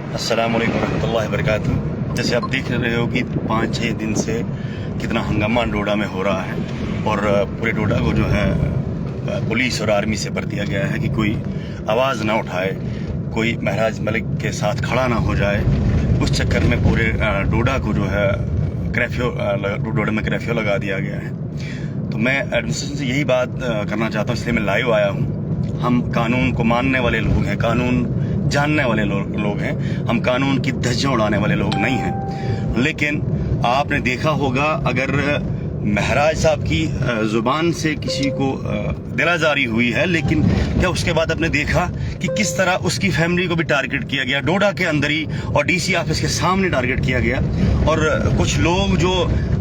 अस्सलाम वालेकुम रहमतुल्लाहि वबरकातुहू। जैसे आप देख रहे हो कि 5-6 दिन से कितना हंगामा डोडा में हो रहा है और पूरे डोडा को जो है पुलिस और आर्मी से भर दिया गया है कि कोई आवाज़ ना उठाए, कोई महराज मलिक के साथ खड़ा ना हो जाए। उस चक्कर में पूरे डोडा को जो है डोडा में कर्फ्यू लगा दिया गया है। तो मैं एडमिनिस्ट्रेशन से यही बात करना चाहता हूँ, इसलिए मैं लाइव आया हूँ। हम कानून को मानने वाले लोग हैं, कानून जानने वाले लोग हैं, हम कानून की धज्जियां उड़ाने वाले लोग नहीं हैं। लेकिन आपने देखा होगा, अगर महराज साहब की ज़ुबान से किसी को दिलाजारी हुई है, लेकिन क्या उसके बाद आपने देखा कि किस तरह उसकी फैमिली को भी टारगेट किया गया, डोडा के अंदर ही और डीसी ऑफिस के सामने टारगेट किया गया। और कुछ लोग जो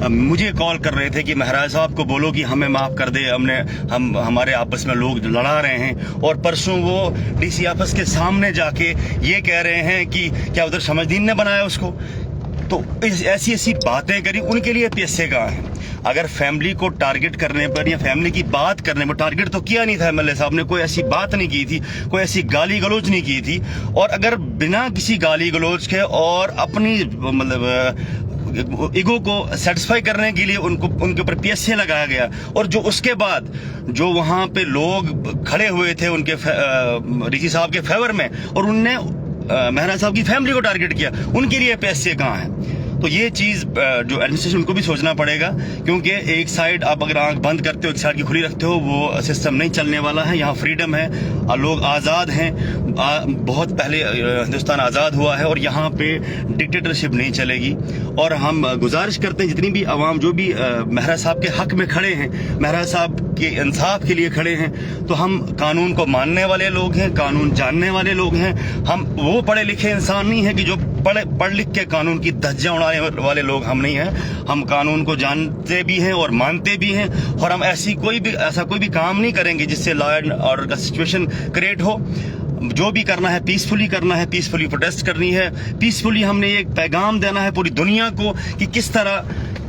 मुझे कॉल कर रहे थे कि महराज साहब को बोलो कि हमें माफ़ कर दे, हमारे आपस में लोग लड़ा रहे हैं। और परसों वो डीसी ऑफिस के सामने जाके ये कह रहे हैं कि क्या उधर समझदीन ने बनाया उसको। तो ऐसी बातें करी, उनके लिए पैसे कहाँ हैं? अगर फैमिली को टारगेट करने पर या फैमिली की बात करने पर, टारगेट तो किया नहीं था एमएलए साहब ने, कोई ऐसी बात नहीं की थी, कोई ऐसी गाली गलौज नहीं की थी। और अगर बिना किसी गाली गलौज के और अपनी मतलब ईगो को सेटिस्फाई करने के लिए उनके ऊपर पीएसए लगाया गया, और जो उसके बाद जो वहाँ पे लोग खड़े हुए थे उनके डीसी साहब के फेवर में, और उनने महराज साहब की फैमिली को टारगेट किया, उनके लिए पैसे कहाँ हैं? तो ये चीज़ जो एडमिनिस्ट्रेशन उनको भी सोचना पड़ेगा, क्योंकि एक साइड आप अगर आंख बंद करते हो, एक साइड की खुली रखते हो, वो सिस्टम नहीं चलने वाला है। यहाँ फ्रीडम है, लोग आज़ाद हैं, बहुत पहले हिंदुस्तान आज़ाद हुआ है, और यहाँ पे डिक्टेटरशिप नहीं चलेगी। और हम गुजारिश करते हैं जितनी भी आवाम जो भी महराज साहब के हक में खड़े हैं, महराज साहब के इंसाफ के लिए खड़े हैं, तो हम कानून को मानने वाले लोग हैं, कानून जानने वाले लोग हैं। हम वो पढ़े लिखे इंसान नहीं हैं कि जो पढ़ लिख के कानून की धज्जियां उड़ाने वाले लोग हम नहीं हैं। हम कानून को जानते भी हैं और मानते भी हैं, और हम ऐसा कोई भी काम नहीं करेंगे जिससे लॉ एंड ऑर्डर का सिचुएशन क्रिएट हो। जो भी करना है पीसफुली करना है, पीसफुली प्रोटेस्ट करनी है, पीसफुली हमने एक पैगाम देना है पूरी दुनिया को कि किस तरह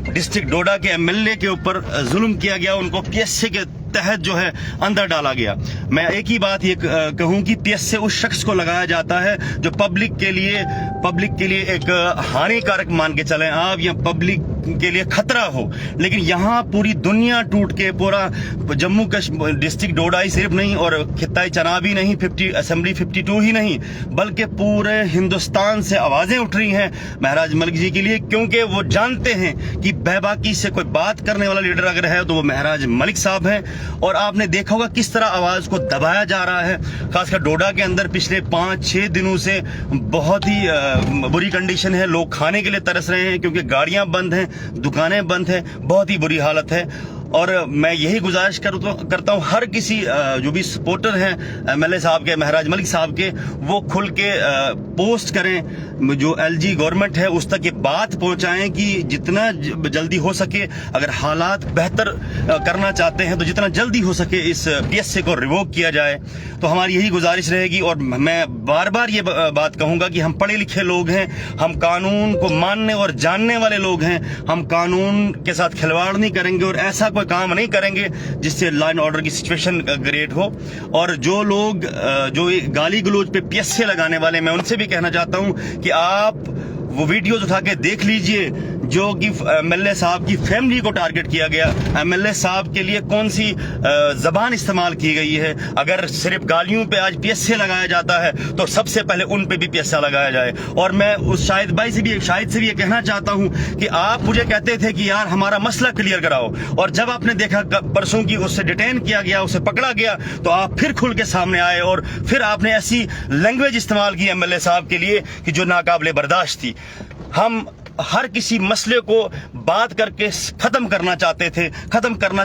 डिस्ट्रिक्ट डोडा के एमएलए के ऊपर जुल्म किया गया, उनको पीएसए के तहत जो है अंदर डाला गया। मैं एक ही बात ये कहूं कि पीएसए उस शख्स को लगाया जाता है जो पब्लिक के लिए एक हानिकारक मान के चलें आप, या पब्लिक के लिए खतरा हो। लेकिन यहाँ पूरी दुनिया टूट के, पूरा जम्मू कश्मीर डिस्ट्रिक्ट डोडा ही सिर्फ नहीं, और खित्ताई चनाब ही नहीं, असेंबली 52 ही नहीं, बल्कि पूरे हिंदुस्तान से आवाजें उठ रही हैं महराज मलिक जी के लिए, क्योंकि वो जानते हैं कि बेबाकी से कोई बात करने वाला लीडर अगर है तो वो महराज मलिक साहब हैं। और आपने देखा होगा किस तरह आवाज को दबाया जा रहा है, खासकर डोडा के अंदर पिछले 5-6 दिनों से बहुत ही बुरी कंडीशन है। लोग खाने के लिए तरस रहे हैं क्योंकि गाड़ियां बंद हैं, दुकानें बंद हैं, बहुत ही बुरी हालत है। और मैं यही गुजारिश करता हूँ हर किसी जो भी सपोर्टर हैं एमएलए साहब के, महराज मलिक साहब के, वो खुल के पोस्ट करें, जो एलजी गवर्नमेंट है उस तक ये बात पहुंचाएं कि जितना जल्दी हो सके, अगर हालात बेहतर करना चाहते हैं तो जितना जल्दी हो सके इस पीएसए को रिवोक किया जाए। तो हमारी यही गुजारिश रहेगी। और मैं बार बार ये बात कहूँगा कि हम पढ़े लिखे लोग हैं, हम कानून को मानने और जानने वाले लोग हैं, हम कानून के साथ खिलवाड़ नहीं करेंगे और ऐसा कोई काम नहीं करेंगे जिससे लॉ एंड ऑर्डर की सिचुएशन क्रिएट हो। और जो लोग जो गाली गलौज पे पीएसए लगाने वाले, मैं उनसे भी कहना चाहता हूं कि आप वो वीडियोज उठा के देख लीजिए जो कि एमएलए साहब की फैमिली को टारगेट किया गया, एमएलए साहब के लिए कौन सी जबान इस्तेमाल की गई है। अगर सिर्फ गालियों पे आज पीएसए लगाया जाता है तो सबसे पहले उन पे भी पीएसए लगाया जाए। और मैं उस शाहिद से भी ये कहना चाहता हूं कि आप मुझे कहते थे कि यार हमारा मसला क्लियर कराओ, और जब आपने देखा परसों की उससे डिटेन किया गया, उसे पकड़ा गया, तो आप फिर खुल के सामने आए और फिर आपने ऐसी लैंग्वेज इस्तेमाल की एमएलए साहब के लिए कि जो नाकाबिले बर्दाश्त थी। हम हर किसी मसले को बात करके खत्म करना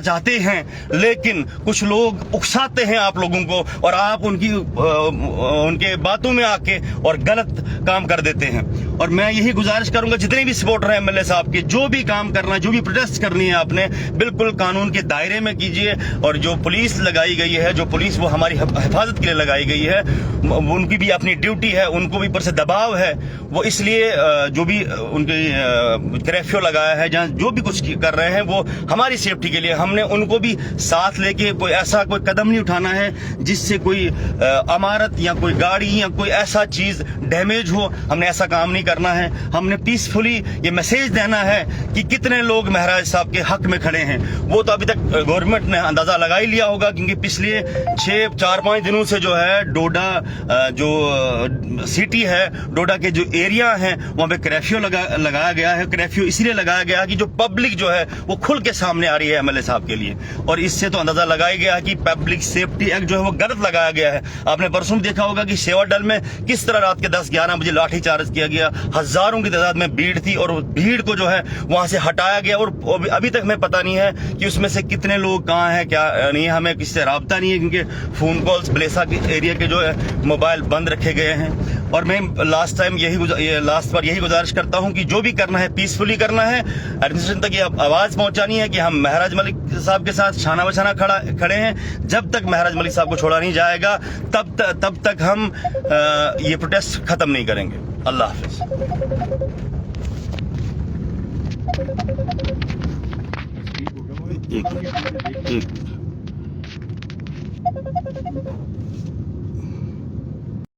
चाहते हैं, लेकिन कुछ लोग उकसाते हैं आप लोगों को, और आप उनके बातों में आके और गलत काम कर देते हैं। اور میں یہی گزارش کروں گا جتنے بھی سپورٹر ہیں MLA صاحب کے, جو بھی کام کرنا ہے, جو بھی پروٹیسٹ کرنی ہے آپ نے, بالکل قانون کے دائرے میں کیجئے. اور جو پولیس لگائی گئی ہے, جو پولیس وہ ہماری حفاظت کے لیے لگائی گئی ہے, ان کی بھی اپنی ڈیوٹی ہے, ان کو بھی اوپر سے دباؤ ہے. وہ اس لیے جو بھی ان کی کرفیو لگایا ہے, جہاں جو بھی کچھ کر رہے ہیں وہ ہماری سیفٹی کے لیے. ہم نے ان کو بھی ساتھ لے کے کوئی ایسا کوئی قدم نہیں اٹھانا ہے جس سے کوئی عمارت یا کوئی گاڑی یا کوئی ایسا چیز ڈیمیج ہو. ہم نے ایسا کام نہیں کرنا ہے. ہم نے پیسفلی یہ میسج دینا ہے کہ کتنے لوگ مہراج صاحب کے حق میں کھڑے ہیں. وہ تو ابھی تک گورنمنٹ نے اندازہ لگا ہی لیا ہوگا, کیونکہ پچھلے 4-5 دنوں سے جو ہے ڈوڈا جو سٹی ہے, ڈوڈا کے جو ایریا ہیں وہاں پہ کرفیو لگایا گیا ہے. کرفیو اس لیے لگایا گیا کہ جو پبلک جو ہے وہ کھل کے سامنے آ رہی ہے MLA صاحب کے لیے, اور اس سے تو اندازہ لگایا گیا کہ پبلک سیفٹی ایکٹ جو ہے وہ غلط لگایا گیا ہے. آپ نے پرسوں دیکھا ہوگا کہ سیوا ڈل میں کس طرح رات کے 10-11 بجے لاٹھی چارج کیا گیا. ہزاروں کی تعداد میں بھیڑ تھی, اور بھیڑ کو جو ہے وہاں سے ہٹایا گیا, اور ابھی تک ہمیں پتہ نہیں ہے کہ اس میں سے کتنے لوگ کہاں ہیں کیا نہیں. ہمیں کسی سے رابطہ نہیں ہے, کیونکہ فون کالز بلیسا کے ایریا کے جو ہے موبائل بند رکھے گئے ہیں. اور میں لاسٹ بار یہی گزارش کرتا ہوں کہ جو بھی کرنا ہے پیسفلی کرنا ہے. ایڈمنسٹریشن تک یہ آواز پہنچانی ہے کہ ہم مہراج ملک صاحب کے ساتھ شانہ بشانہ کھڑے ہیں. جب تک مہراج ملک صاحب کو چھوڑا نہیں جائے گا تب تک ہم یہ پروٹیسٹ ختم نہیں کریں گے. اللہ حافظ. ایک